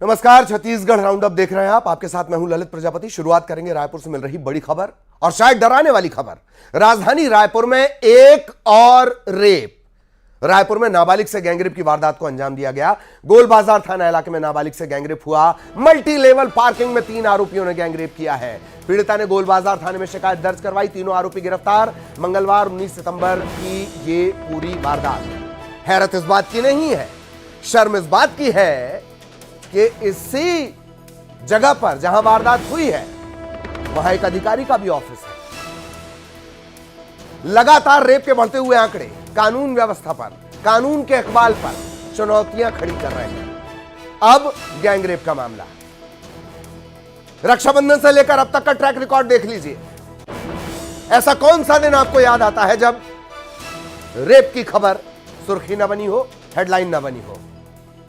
नमस्कार, Chhattisgarh round up देख रहे हैं आप। आपके साथ मैं हूं ललित प्रजापति। शुरुआत करेंगे रायपुर से मिल रही बड़ी खबर और शायद डराने वाली खबर। राजधानी रायपुर में एक और रेप। रायपुर में नाबालिग से गैंगरेप की वारदात को अंजाम दिया गया। गोल बाजार थाना इलाके में नाबालिग से गैंगरेप हुआ। मल्टी लेवल पार्किंग में 3 आरोपियों ने गैंगरेप किया है। पीड़िता ने गोल बाजार थाने में शिकायत दर्ज करवाई। तीनों आरोपी गिरफ्तार। मंगलवार 19 सितंबर की ये पूरी वारदात। हैरत इस बात की नहीं है, शर्म इस बात की है कि इसी जगह पर जहां वारदात हुई है वहां एक अधिकारी का भी ऑफिस है। लगातार रेप के बढ़ते हुए आंकड़े कानून व्यवस्था पर, कानून के इकबाल पर चुनौतियां खड़ी कर रहे हैं। अब गैंगरेप का मामला, रक्षाबंधन से लेकर अब तक का ट्रैक रिकॉर्ड देख लीजिए। ऐसा कौन सा दिन आपको याद आता है जब रेप की खबर सुर्खी न बनी हो, हेडलाइन न बनी हो?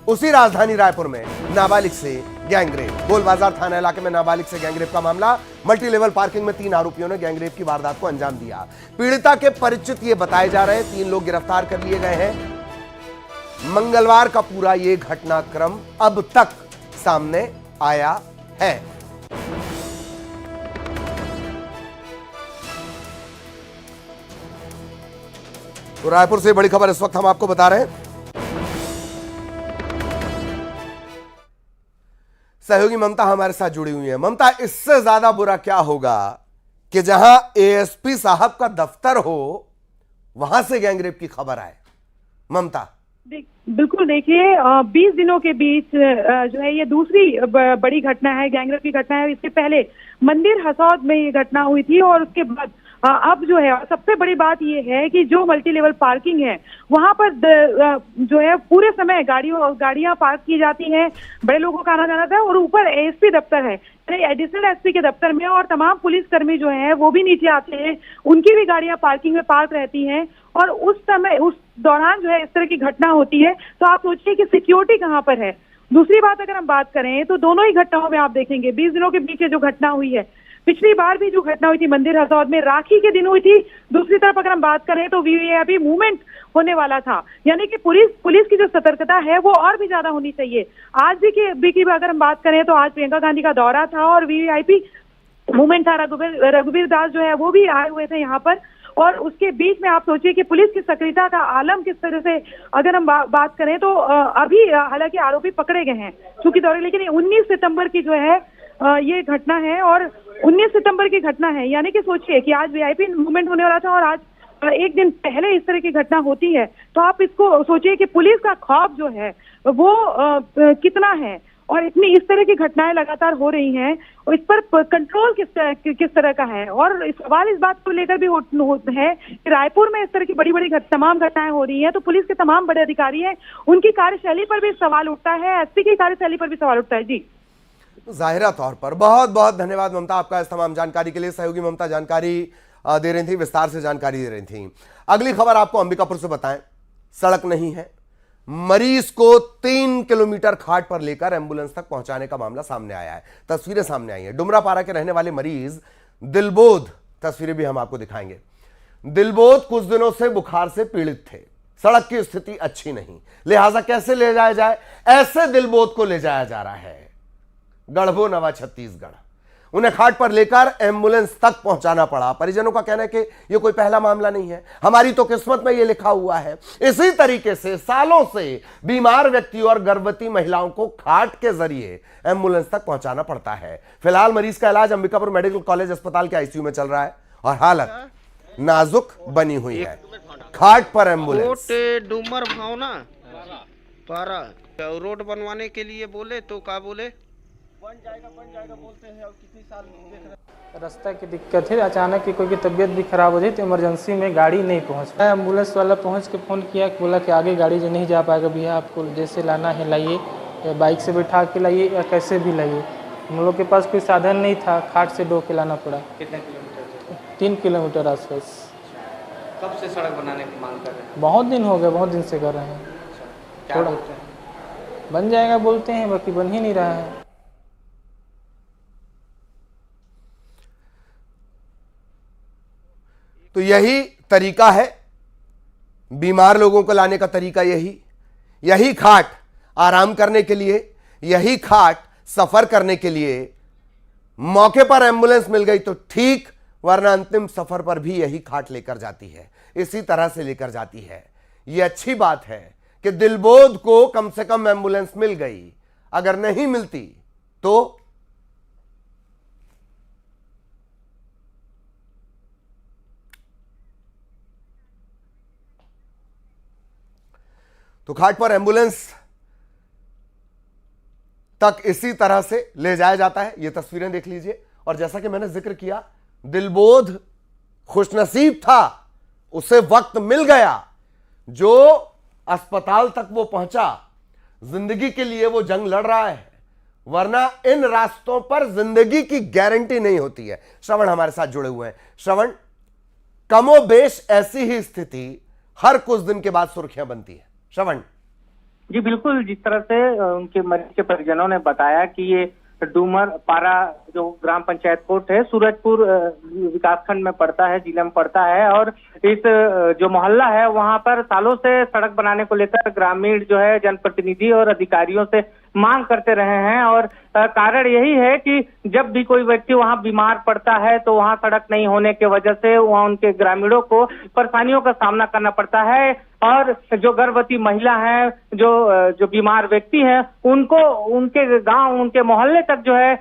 उसी राजधानी रायपुर में नाबालिग से गैंगरेप। गोल बाजार थाना इलाके में नाबालिग से गैंगरेप का मामला। मल्टी लेवल पार्किंग में 3 आरोपियों ने गैंगरेप की वारदात को अंजाम दिया। पीड़िता के परिचित ये बताए जा रहे हैं। 3 लोग गिरफ्तार कर लिए गए हैं। मंगलवार का पूरा ये घटनाक्रम अब तक सामने आया है। तो रायपुर से बड़ी खबर इस वक्त हम आपको बता रहे हैं। सहयोगी ममता हमारे साथ जुड़ी हुई है। ममता, इससे ज्यादा बुरा क्या होगा कि जहां एएसपी साहब का दफ्तर हो वहां से गैंगरेप की खबर आए? ममता, बिल्कुल, देखिए 20 दिनों के बीच जो है ये दूसरी बड़ी घटना है, गैंगरेप की घटना है। इससे पहले मंदिर हसौद में ये घटना हुई थी और उसके बाद अब जो है सबसे बड़ी बात ये है कि जो मल्टी लेवल पार्किंग है वहां पर जो है पूरे समय गाड़ियां पार्क की जाती हैं, बड़े लोगों का आना जाना था। और ऊपर एएसपी दफ्तर है, एडिशनल एसपी के दफ्तर में, और तमाम पुलिसकर्मी जो है वो भी नीचे आते हैं, उनकी भी गाड़ियां पार्किंग में पार्क रहती हैं। और उस दौरान जो है इस तरह की घटना होती है तो आप सोचिए कि सिक्योरिटी कहाँ पर है। दूसरी बात, अगर हम बात करें तो दोनों ही घटनाओं में आप देखेंगे 20 दिनों के बीच जो घटना हुई है, पिछली बार भी जो घटना हुई थी मंदिर हसौद में राखी के दिन हुई थी। दूसरी तरफ अगर हम बात करें तो वीवीआईपी मूवमेंट होने वाला था, यानी कि पुलिस की जो सतर्कता है वो और भी ज्यादा होनी चाहिए। आज भी की अगर हम बात करें तो आज प्रियंका गांधी का दौरा था और वीवीआईपी मूवमेंट था। रघुवीर दास जो है वो भी आए हुए थे यहाँ पर। और उसके बीच में आप सोचिए कि पुलिस की सक्रियता का आलम किस तरह से, अगर हम बात करें तो अभी हालांकि आरोपी पकड़े गए हैं चूंकि दौरे, लेकिन 19 सितंबर की जो है ये घटना है और 19 सितंबर की घटना है, यानी कि सोचिए कि आज वीआईपी मूवमेंट होने वाला था और आज एक दिन पहले इस तरह की घटना होती है। तो आप इसको सोचिए कि पुलिस का खौफ जो है वो कितना है। और इतनी इस तरह की घटनाएं लगातार हो रही हैं और इस पर कंट्रोल किस तरह का है। और सवाल इस बात को लेकर भी है कि रायपुर में इस तरह की बड़ी तमाम घटनाएं हो रही हैं तो पुलिस के तमाम बड़े अधिकारी हैं, उनकी कार्यशैली पर भी सवाल उठता है, एसपी की कार्यशैली पर भी सवाल उठता है। जी, जाहिरा तौर पर बहुत बहुत धन्यवाद ममता आपका इस तमाम जानकारी के लिए। सहयोगी ममता जानकारी दे रही थी, विस्तार से जानकारी दे रही थी। अगली खबर आपको अंबिकापुर से बताएं। सड़क नहीं है, मरीज को 3 किलोमीटर खाट पर लेकर एंबुलेंस तक पहुंचाने का मामला सामने आया है। तस्वीरें सामने आई हैं। डुमरापारा के रहने वाले मरीज दिलबोध, तस्वीरें भी हम आपको दिखाएंगे। दिलबोध कुछ दिनों से बुखार से पीड़ित थे। सड़क की स्थिति अच्छी नहीं, लिहाजा कैसे ले जाया जाए, ऐसे दिलबोध को ले जाया जा रहा है गढ़बो नवा छत्तीसगढ़। उन्हें खाट पर लेकर एम्बुलेंस तक पहुंचाना पड़ा। परिजनों का कहना है कि यह कोई पहला मामला नहीं है, हमारी तो किस्मत में यह लिखा हुआ है। इसी तरीके से सालों से बीमार व्यक्ति और गर्भवती महिलाओं को खाट के जरिए एम्बुलेंस तक पहुंचाना पड़ता है। फिलहाल मरीज का इलाज अंबिकापुर मेडिकल कॉलेज अस्पताल के आईसीयू में चल रहा है और हालत नाजुक बनी हुई है। खाट पर एम्बुलेंस। डूमर भावना पारा रोड बनवाने के लिए बोले तो क्या बोले बन जाएगा बोलते हैं। और कितनी साल देख रहे, रास्ता की दिक्कत है। अचानक की कोई की तबीयत भी खराब हो जाए तो इमरजेंसी में गाड़ी नहीं पहुंच पाया। एम्बुलेंस वाला पहुंच के फ़ोन किया, बोला कि आगे गाड़ी जो नहीं जा पाएगा भैया, आपको जैसे लाना है लाइए, या बाइक से बैठा के लाइए या कैसे भी लाइए। हम लोग के पास कोई साधन नहीं था, खाट से ढो के लाना पड़ा। कितने किलोमीटर? 3 किलोमीटर आसपास। कब से सड़क बनाने की मांग कर रहे हैं? बहुत दिन हो गए, बहुत दिन से कर रहे हैं। क्या बोलते हैं? बन जाएगा बोलते हैं, बाकी बन ही नहीं रहा है। तो यही तरीका है बीमार लोगों को लाने का तरीका, यही खाट आराम करने के लिए, यही खाट सफर करने के लिए मौके पर एम्बुलेंस मिल गई तो ठीक, वरना अंतिम सफर पर भी यही खाट लेकर जाती है, इसी तरह से लेकर जाती है। यह अच्छी बात है कि दिलबोध को कम से कम एम्बुलेंस मिल गई, अगर नहीं मिलती तो खाट पर एम्बुलेंस तक इसी तरह से ले जाया जाता है। ये तस्वीरें देख लीजिए। और जैसा कि मैंने जिक्र किया, दिलबोध खुशनसीब था, उसे वक्त मिल गया, जो अस्पताल तक वो पहुंचा। जिंदगी के लिए वो जंग लड़ रहा है, वरना इन रास्तों पर जिंदगी की गारंटी नहीं होती है। श्रवण हमारे साथ जुड़े हुए हैं। श्रवण, कमोबेश ऐसी ही स्थिति हर कुछ दिन के बाद सुर्खियां बनती है। श्रवण जी बिल्कुल, जिस तरह से उनके मरीज के परिजनों ने बताया कि ये डूमर पारा जो ग्राम पंचायत कोट है, सूरजपुर विकासखंड में पड़ता है, जिले में पड़ता है। और इस जो मोहल्ला है वहां पर सालों से सड़क बनाने को लेकर ग्रामीण जो है जनप्रतिनिधि और अधिकारियों से मांग करते रहे हैं। और कारण यही है कि जब भी कोई व्यक्ति वहां बीमार पड़ता है तो वहां सड़क नहीं होने की वजह से वहां उनके ग्रामीणों को परेशानियों का सामना करना पड़ता है। और जो गर्भवती महिला है, जो बीमार व्यक्ति है, उनको उनके गांव, उनके मोहल्ले तक जो है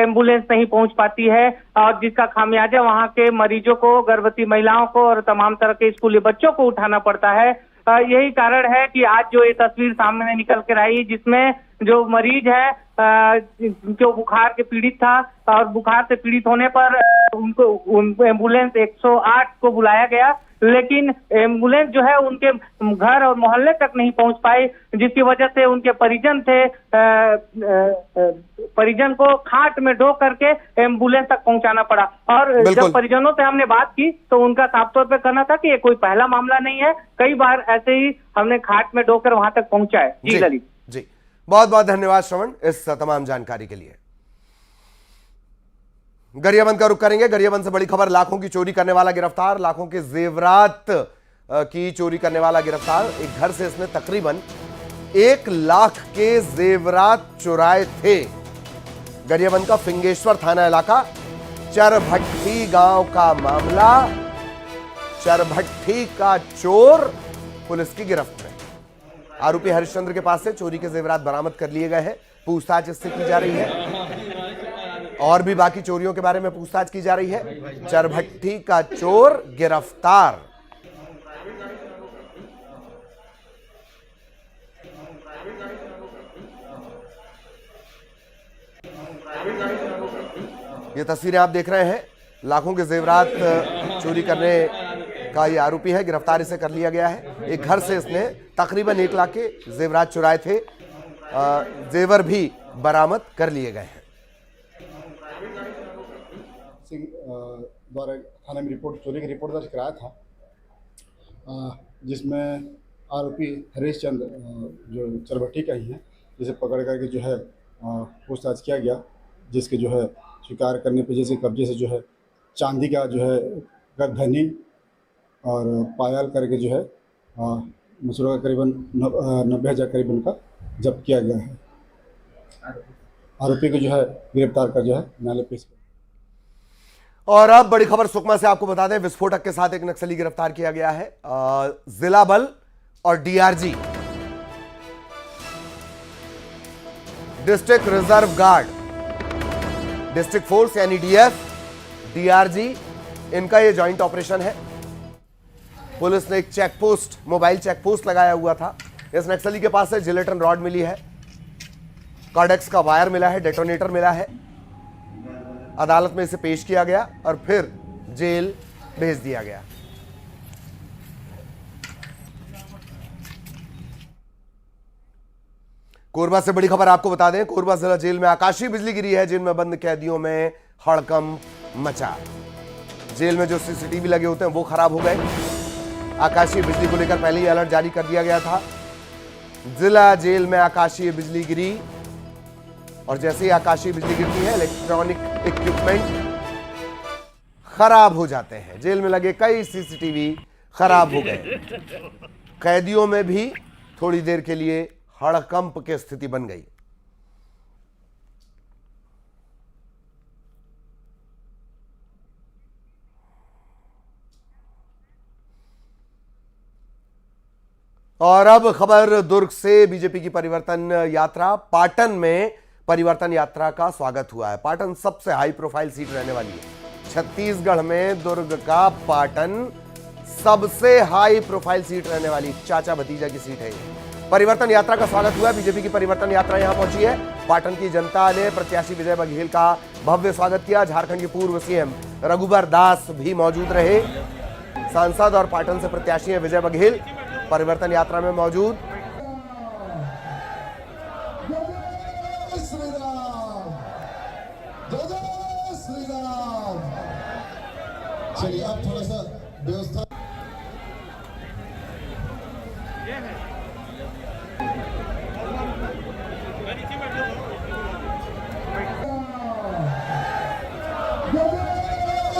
एम्बुलेंस नहीं पहुंच पाती है। और जिसका खामियाजा वहां के मरीजों को, गर्भवती महिलाओं को और तमाम तरह के स्कूली बच्चों को उठाना पड़ता है। यही कारण है कि आज जो ये तस्वीर सामने निकल कर आई, जिसमें जो मरीज है जो बुखार के पीड़ित था और बुखार से पीड़ित होने पर उनको एम्बुलेंस 108 को बुलाया गया, लेकिन एम्बुलेंस जो है उनके घर और मोहल्ले तक नहीं पहुंच पाई, जिसकी वजह से उनके परिजन थे, परिजन को खाट में ढो करके एम्बुलेंस तक पहुंचाना पड़ा। और जब परिजनों से हमने बात की तो उनका साफ तौर पे कहना था कि ये कोई पहला मामला नहीं है, कई बार ऐसे ही हमने खाट में ढोकर वहां तक पहुंचाए। जी ललित जी, बहुत बहुत धन्यवाद श्रवण इस तमाम जानकारी के लिए। गरियाबंद का रुख करेंगे। गरियाबंद से बड़ी खबर, लाखों की चोरी करने वाला गिरफ्तार, लाखों के जेवरात की चोरी करने वाला गिरफ्तार। एक घर से इसने तकरीबन 1 लाख के जेवरात चुराए थे। गरियाबंद का फिंगेश्वर थाना इलाका, चरभट्टी गांव का मामला। चरभट्टी का चोर पुलिस की गिरफ्त में। आरोपी हरिश्चंद्र के पास से चोरी के जेवरात बरामद कर लिए गए हैं, पूछताछ इससे की जा रही है और भी बाकी चोरियों के बारे में पूछताछ की जा रही है। चरभट्टी का चोर गिरफ्तार। ये तस्वीरें आप देख रहे हैं, लाखों के जेवरात चोरी करने का ये आरोपी है, गिरफ्तार इसे कर लिया गया है। एक घर से इसने तकरीबन 1 लाख के जेवरात चुराए थे, जेवर भी बरामद कर लिए गए हैं। सिंह द्वारा थाने में चोरी की रिपोर्ट दर्ज कराया था, जिसमें आरोपी हरीश चंद्र जो चरभट्टी का ही है, जिसे पकड़ करके जो है पूछताछ किया गया, जिसके जो है स्वीकार करने पर जैसे कब्जे से जो है चांदी का जो है गर्दनी और पायल करके जो है मसूरा का करीबन 90,000 करीबन का जब्त किया गया है। आरोपी को जो है गिरफ्तार कर जो है न्यायालय पेश किया। और अब बड़ी खबर सुकमा से आपको बता दें, विस्फोटक के साथ एक नक्सली गिरफ्तार किया गया है। जिला बल और DRG, district reserve guard, district force यानी डीएफ, डीआरजी, इनका ये जॉइंट ऑपरेशन है। पुलिस ने एक चेकपोस्ट, मोबाइल चेकपोस्ट लगाया हुआ था। इस नक्सली के पास से जिलेटिन रॉड मिली है, कार्डेक्स का वायर मिला है, डेटोनेटर मिला है। अदालत में इसे पेश किया गया और फिर जेल भेज दिया गया। कोरबा से बड़ी खबर आपको बता दें, कोरबा जिला जेल में आकाशीय बिजली गिरी है। जेल में बंद कैदियों में हड़कंप मचा। जेल में जो सीसीटीवी लगे होते हैं वो खराब हो गए। आकाशीय बिजली को लेकर पहले ही अलर्ट जारी कर दिया गया था। जिला जेल में आकाशीय बिजली गिरी और जैसे ही आकाशीय बिजली गिरती है, इलेक्ट्रॉनिक इक्विपमेंट खराब हो जाते हैं। जेल में लगे कई सीसीटीवी खराब हो गए। कैदियों में भी थोड़ी देर के लिए हड़कंप की स्थिति बन गई। और अब खबर दुर्ग से। बीजेपी की परिवर्तन यात्रा पाटन में परिवर्तन यात्रा का स्वागत हुआ है। पाटन सबसे हाई प्रोफाइल सीट रहने वाली है। छत्तीसगढ़ में दुर्ग का पाटन सबसे हाई प्रोफाइल सीट रहने वाली चाचा भतीजा की सीट है। परिवर्तन यात्रा का स्वागत हुआ है। बीजेपी की परिवर्तन यात्रा यहां पहुंची है। पाटन की जनता ने प्रत्याशी विजय बघेल का भव्य स्वागत किया। झारखंड के पूर्व सीएम रघुबर दास भी मौजूद रहे। सांसद और पाटन से प्रत्याशी हैं विजय बघेल परिवर्तन यात्रा में मौजूद। चलिए आप थोड़ा सा व्यवस्था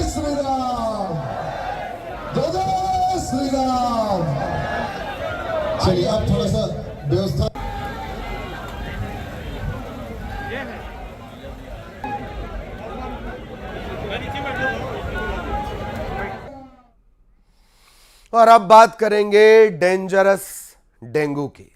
श्री राम, जय श्री राम। चलिए आप थोड़ा सा व्यवस्था और अब बात करेंगे डेंजरस डेंगू की।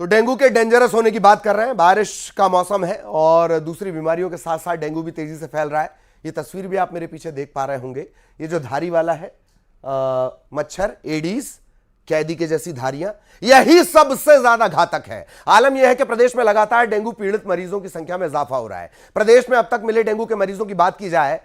तो डेंगू के डेंजरस होने की बात कर रहे हैं। बारिश का मौसम है और दूसरी बीमारियों के साथ साथ डेंगू भी तेजी से फैल रहा है। ये तस्वीर भी आप मेरे पीछे देख पा रहे होंगे। ये जो धारी वाला है मच्छर एडीज कैदी के जैसी धारियां, यही सबसे ज्यादा घातक है। आलम यह है कि प्रदेश में लगातार डेंगू पीड़ित मरीजों की संख्या में इजाफा हो रहा है। प्रदेश में अब तक मिले डेंगू के मरीजों की बात की जाए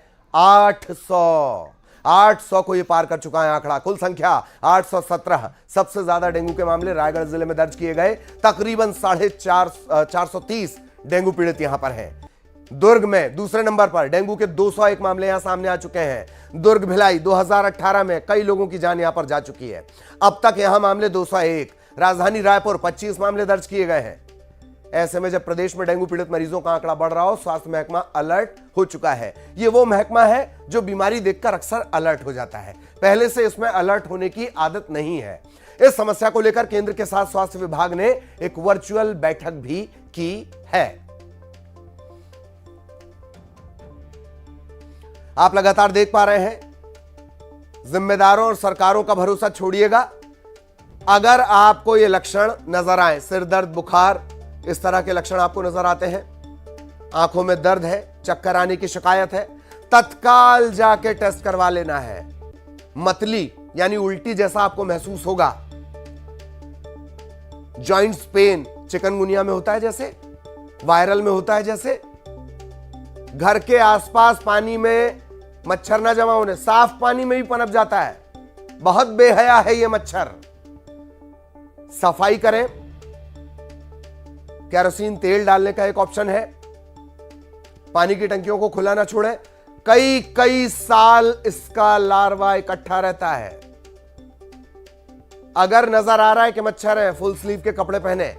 800 को ये पार कर चुका है आंकड़ा। कुल संख्या 817। सबसे ज्यादा डेंगू के मामले रायगढ़ जिले में दर्ज किए गए। तकरीबन 430 डेंगू पीड़ित यहां पर हैं। दुर्ग में दूसरे नंबर पर डेंगू के 201 मामले यहां सामने आ चुके हैं। दुर्ग भिलाई 2018 में कई लोगों की जान यहां पर जा चुकी है। अब तक यहां मामले 201। राजधानी रायपुर 25 मामले दर्ज किए गए हैं। ऐसे में जब प्रदेश में डेंगू पीड़ित मरीजों का आंकड़ा बढ़ रहा हो, स्वास्थ्य महकमा अलर्ट हो चुका है। ये वो महकमा है जो बीमारी देखकर अक्सर अलर्ट हो जाता है। पहले से इसमें अलर्ट होने की आदत नहीं है। इस समस्या को लेकर केंद्र के साथ स्वास्थ्य विभाग ने एक वर्चुअल बैठक भी की है। आप लगातार देख पा रहे हैं। जिम्मेदारों और सरकारों का भरोसा छोड़िएगा। अगर आपको ये लक्षण नजर आए, सिर दर्द, बुखार, इस तरह के लक्षण आपको नजर आते हैं, आंखों में दर्द है, चक्कर आने की शिकायत है, तत्काल जाके टेस्ट करवा लेना है। मतली यानी उल्टी जैसा आपको महसूस होगा, जॉइंट्स पेन चिकनगुनिया में होता है जैसे, वायरल में होता है जैसे, घर के आसपास पानी में मच्छर ना जमा होने, साफ पानी में भी पनप जाता है। बहुत बेहया है ये मच्छर। सफाई करें। केरोसिन तेल डालने का एक ऑप्शन है। पानी की टंकियों को खुला ना छोड़ें। कई साल इसका लार्वा इकट्ठा रहता है। अगर नजर आ रहा है कि मच्छर है, फुल स्लीव के कपड़े पहने।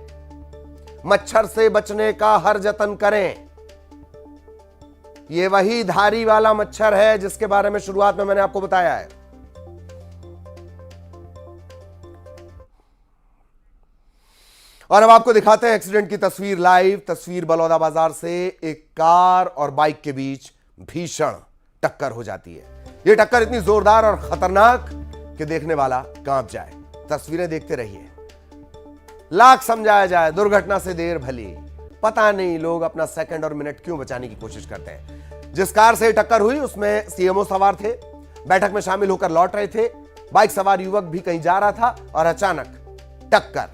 मच्छर से बचने का हर जतन करें। यह वही धारी वाला मच्छर है जिसके बारे में शुरुआत में मैंने आपको बताया है। और अब आपको दिखाते हैं एक्सीडेंट की तस्वीर लाइव। तस्वीर बलौदाबाजार से। एक कार और बाइक के बीच भीषण टक्कर हो जाती है। यह टक्कर इतनी जोरदार और खतरनाक कि देखने वाला कांप जाए। तस्वीरें देखते रहिए। लाख समझाया जाए, दुर्घटना से देर भली। पता नहीं लोग अपना सेकंड और मिनट क्यों बचाने की कोशिश करते हैं। जिस कार से टक्कर हुई उसमें सीएमओ सवार थे। बैठक में शामिल होकर लौट रहे थे। बाइक सवार युवक भी कहीं जा रहा था और अचानक टक्कर।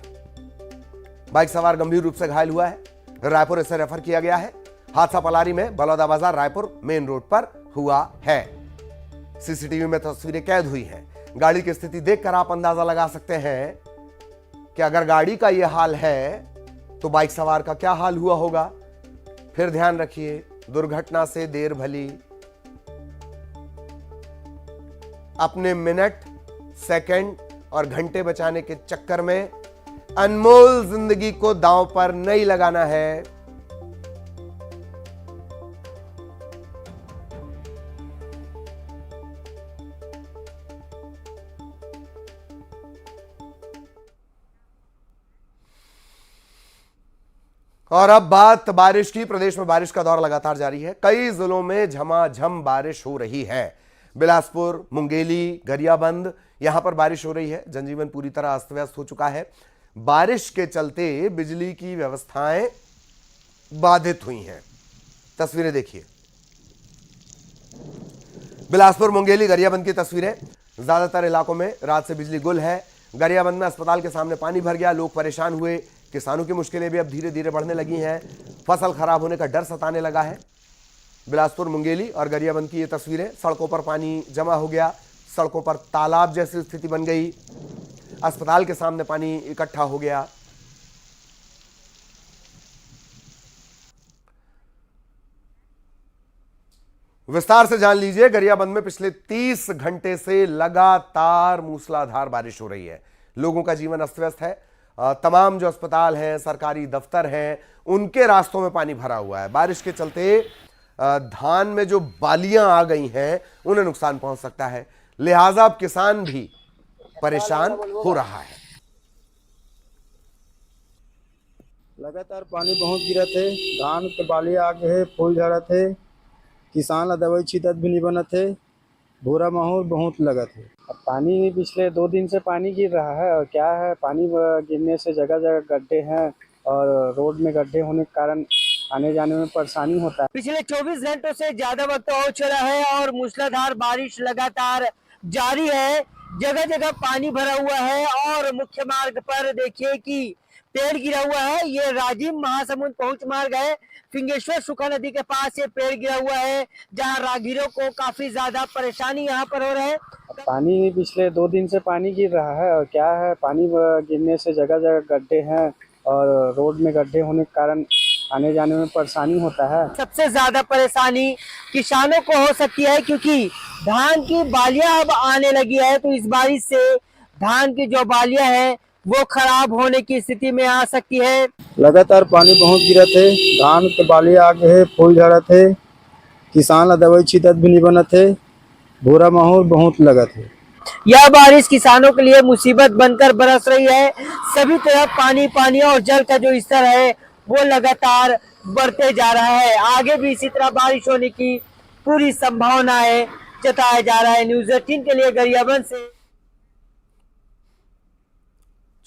बाइक सवार गंभीर रूप से घायल हुआ है। रायपुर इसे रेफर किया गया है। हादसा पलारी में बलौदाबाजार रायपुर मेन रोड पर हुआ है। सीसीटीवी में तस्वीरें कैद हुई हैं। गाड़ी की स्थिति देखकर आप अंदाजा लगा सकते हैं कि अगर गाड़ी का यह हाल है तो बाइक सवार का क्या हाल हुआ होगा। फिर ध्यान रखिए, दुर्घटना से देर भली। अपने मिनट, सेकंड और घंटे बचाने के चक्कर में अनमोल जिंदगी को दांव पर नहीं लगाना है। और अब बात बारिश की। प्रदेश में बारिश का दौर लगातार जारी है। कई जिलों में झमाझम बारिश हो रही है। बिलासपुर, मुंगेली, गरियाबंद, यहां पर बारिश हो रही है। जनजीवन पूरी तरह अस्त व्यस्त हो चुका है। बारिश के चलते बिजली की व्यवस्थाएं बाधित हुई हैं। तस्वीरें देखिए, बिलासपुर, मुंगेली, गरियाबंद की तस्वीरें। ज्यादातर इलाकों में रात से बिजली गुल है। गरियाबंद में अस्पताल के सामने पानी भर गया, लोग परेशान हुए। किसानों की मुश्किलें भी अब धीरे धीरे बढ़ने लगी हैं। फसल खराब होने का डर सताने लगा है। बिलासपुर, मुंगेली और गरियाबंद की ये तस्वीरें। सड़कों पर पानी जमा हो गया, सड़कों पर तालाब जैसी स्थिति बन गई। अस्पताल के सामने पानी इकट्ठा हो गया। विस्तार से जान लीजिए। गरियाबंद में पिछले 30 घंटे से लगातार मूसलाधार बारिश हो रही है। लोगों का जीवन अस्त व्यस्त है। तमाम जो अस्पताल हैं, सरकारी दफ्तर हैं, उनके रास्तों में पानी भरा हुआ है। बारिश के चलते धान में जो बालियां आ गई हैं, उन्हें नुकसान पहुंच सकता है। लिहाजा अब किसान भी परेशान हो रहा है। लगातार पानी बहुत गिरा थे, धान के बाली आ गए, फूल झड़ा थे, किसान ला दवाई छिटत भी नहीं बनत थे, बुरा माहौल बहुत लगा थे। अब पानी पिछले 2 दिन से पानी गिर रहा है। और क्या है, पानी गिरने से जगह जगह गड्ढे हैं और रोड में गड्ढे होने के कारण आने जाने में परेशानी होता है। पिछले 24 घंटों से ज्यादा वक्त हो चला है और मूसलाधार बारिश लगातार जारी है। जगह जगह पानी भरा हुआ है और मुख्य मार्ग पर देखिए कि पेड़ गिरा हुआ है। ये राजीव महासमुंद पहुंच मार्ग है। फिंगेश्वर सुखा नदी के पास ये पेड़ गिरा हुआ है, जहां राहगीरों को काफी ज्यादा परेशानी यहां पर हो रहा है। पानी पिछले 2 दिन से पानी गिर रहा है। और क्या है, पानी गिरने से जगह जगह गड्ढे हैं और रोड में गड्ढे होने के कारण आने जाने में परेशानी होता है। सबसे ज्यादा परेशानी किसानों को हो सकती है, क्योंकि धान की बालियां अब आने लगी है। तो इस बारिश से धान की जो बालियां हैं वो खराब होने की स्थिति में आ सकती है। लगातार पानी बहुत गिरा थे, धान के बाली आ गए, फूल झड़ा थे, किसान ला दवाई छिटत भी नहीं बनत थे, बुरा माहौल बहुत लगा थे। यह बारिश किसानों के लिए मुसीबत बनकर बरस रही है। सभी तरफ पानी पानी और जल का जो स्तर है वो लगातार बढ़ते जा रहा है। आगे भी इसी तरह बारिश होने की पूरी संभावना है, जताया जा रहा है। न्यूज़ 18 के लिए गरियाबंद से।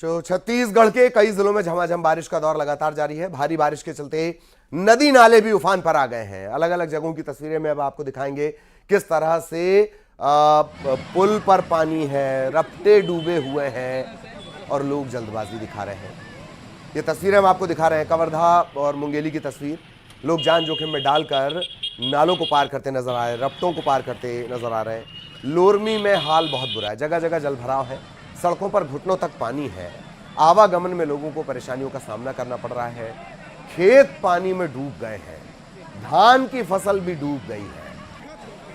जो छत्तीसगढ़ के कई जिलों में झमाझम बारिश का दौर लगातार जारी है। भारी बारिश के चलते नदी नाले भी उफान पर आ गए हैं। अलग अलग जगहों की तस्वीरें में अब आपको दिखाएंगे किस तरह से पुल पर पानी है, रफ्ते डूबे हुए हैं और लोग जल्दबाजी दिखा रहे हैं। ये तस्वीरें हम आपको दिखा रहे हैं, कवर्धा और मुंगेली की तस्वीर। लोग जान जोखिम में डालकर नालों को पार करते नजर आ रहे हैं, रफ्तों को पार करते नजर आ रहे हैं। लोरमी में हाल बहुत बुरा है, जगह जगह जल भराव है, सड़कों पर घुटनों तक पानी है। आवागमन में लोगों को परेशानियों का सामना करना पड़ रहा है। खेत पानी में डूब गए हैं, धान की फसल भी डूब गई है,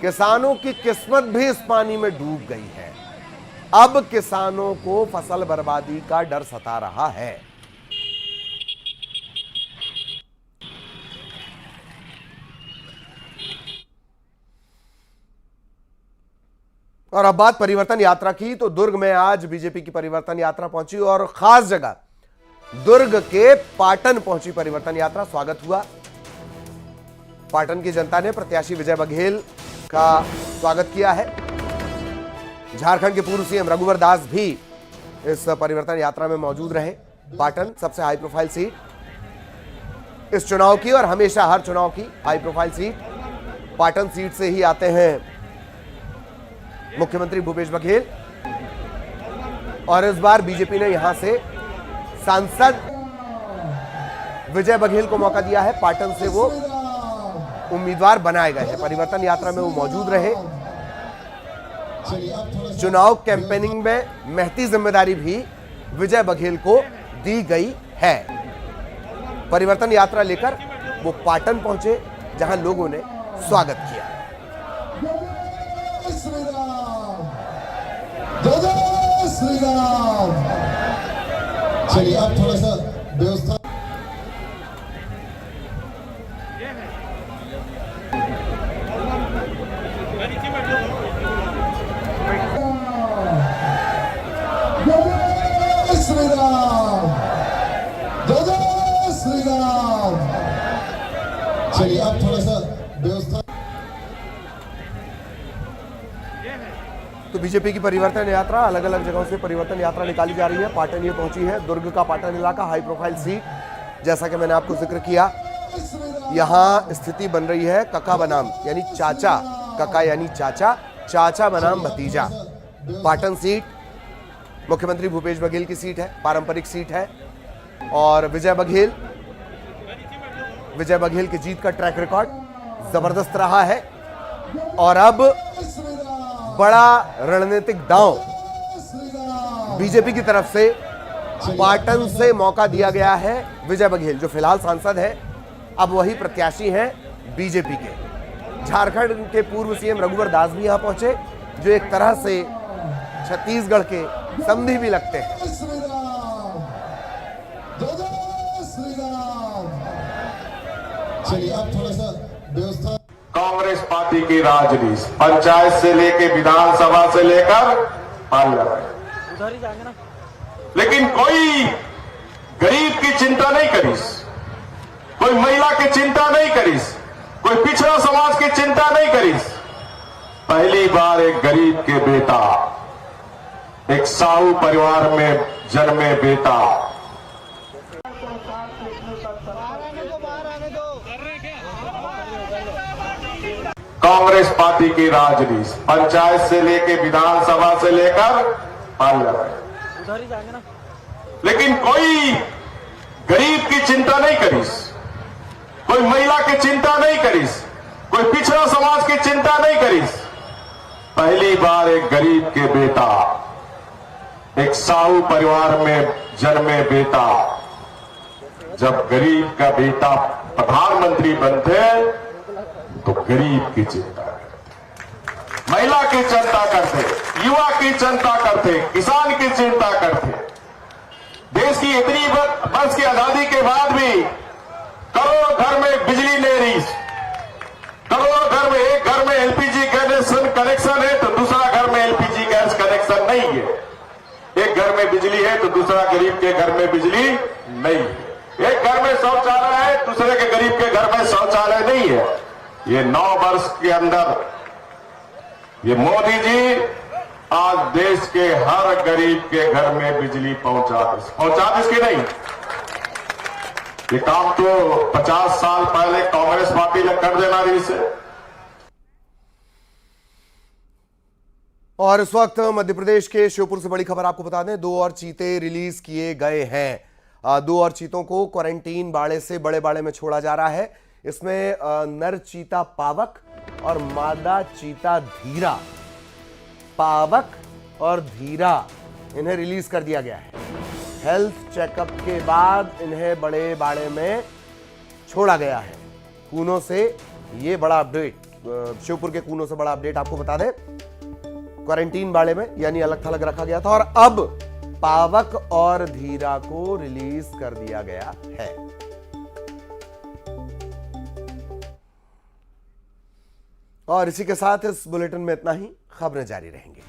किसानों की किस्मत भी इस पानी में डूब गई है। अब किसानों को फसल बर्बादी का डर सता रहा है। और अब बात परिवर्तन यात्रा की, तो दुर्ग में आज बीजेपी की परिवर्तन यात्रा पहुंची और खास जगह दुर्ग के पाटन पहुंची परिवर्तन यात्रा। स्वागत हुआ। पाटन की जनता ने प्रत्याशी विजय बघेल का स्वागत किया है। झारखंड के पूर्व सीएम रघुवर दास भी इस परिवर्तन यात्रा में मौजूद रहे। पाटन सबसे हाई प्रोफाइल सीट इस चुनाव की और हमेशा हर चुनाव की high profile seat. Patan seat से ही आते हैं मुख्यमंत्री भूपेश बघेल और इस बार बीजेपी ने यहां से सांसद विजय बघेल को मौका दिया है। पाटन से वो उम्मीदवार बनाए गए हैं। परिवर्तन यात्रा में वो मौजूद रहे। चुनाव कैंपेनिंग में महती जिम्मेदारी भी विजय बघेल को दी गई है। परिवर्तन यात्रा लेकर वो पाटन पहुंचे, जहां लोगों ने स्वागत किया। जय श्री राम। चलिए आप थोड़ा सा व्यवस्था। जय श्री राम, जय श्री राम। चलिए आप थोड़ा सा व्यवस्था। तो बीजेपी की परिवर्तन यात्रा, अलग अलग जगहों से परिवर्तन यात्रा निकाली जा रही है। पाटन ये पहुंची है, दुर्ग का पाटन इलाका, हाई प्रोफाइल सीट, जैसा कि मैंने आपको जिक्र किया। यहां स्थिति बन रही है कका बनाम यानी चाचा, कका यानी चाचा, चाचा बनाम भतीजा। पाटन सीट मुख्यमंत्री भूपेश बघेल की सीट है, पारंपरिक सीट है। और विजय बघेल की जीत का ट्रैक रिकॉर्ड जबरदस्त रहा है। और अब बड़ा रणनीतिक दांव बीजेपी की तरफ से पाटन से मौका दिया गया है। विजय बघेल जो फिलहाल सांसद है, अब वही प्रत्याशी हैं बीजेपी के। झारखंड के पूर्व सीएम रघुवर दास भी यहां पहुंचे, जो एक तरह से छत्तीसगढ़ के समधी भी लगते हैं। चलिए आप थोड़ा सा व्यवस्था। कांग्रेस पार्टी की राजनीति पंचायत से लेके विधानसभा से लेकर पार्लियामेंट, लेकिन कोई गरीब की चिंता नहीं करीस, कोई महिला की चिंता नहीं करीस, कोई पिछड़ा समाज की चिंता नहीं करीस। पहली बार एक गरीब के बेटा, एक साहू परिवार में जन्मे बेटा, कांग्रेस पार्टी की राजनीति पंचायत से लेके विधानसभा से लेकर पार्लियामेंट, लेकिन कोई गरीब की चिंता नहीं करीस, कोई महिला की चिंता नहीं करीस, कोई पिछड़ा समाज की चिंता नहीं करीस। पहली बार एक गरीब के बेटा, एक साहू परिवार में जन्मे बेटा, जब गरीब का बेटा प्रधानमंत्री बनते तो गरीब की चिंता करते, महिला की चिंता करते, युवा की चिंता करते, किसान की चिंता करते। देश की इतनी वर्ष की आजादी के बाद भी करोड़ों घर में बिजली नहीं रही, करोड़ों घर में, एक घर में एलपीजी गैस कनेक्शन है तो दूसरा घर में एलपीजी गैस कनेक्शन नहीं है, एक घर में बिजली है तो दूसरा गरीब के घर में बिजली नहीं है, एक घर में शौचालय है दूसरे के गरीब के घर में शौचालय नहीं है। ये 9 वर्ष के अंदर ये मोदी जी आज देश के हर गरीब के घर में बिजली पहुंचा दिस की नहीं। ये काम तो 50 साल पहले कांग्रेस पार्टी ने कर देना रही से। और इस वक्त मध्य प्रदेश के श्योपुर से बड़ी खबर आपको बता दें, 2 और चीते रिलीज किए गए हैं। 2 और चीतों को क्वारंटीन बाड़े से बड़े बाड़े में छोड़ा जा रहा है। इसमें नर चीता पावक और मादा चीता धीरा, पावक और धीरा, इन्हें रिलीज कर दिया गया है। हेल्थ चेकअप के बाद इन्हें बड़े बाड़े में छोड़ा गया है। कूनों से ये बड़ा अपडेट, श्योपुर के कूनों से बड़ा अपडेट आपको बता दें। क्वारंटीन बाड़े में यानी अलग थलग रखा गया था और अब पावक और धीरा को रिलीज कर दिया गया है। और इसी के साथ इस बुलेटिन में इतना ही। खबरें जारी रहेंगी।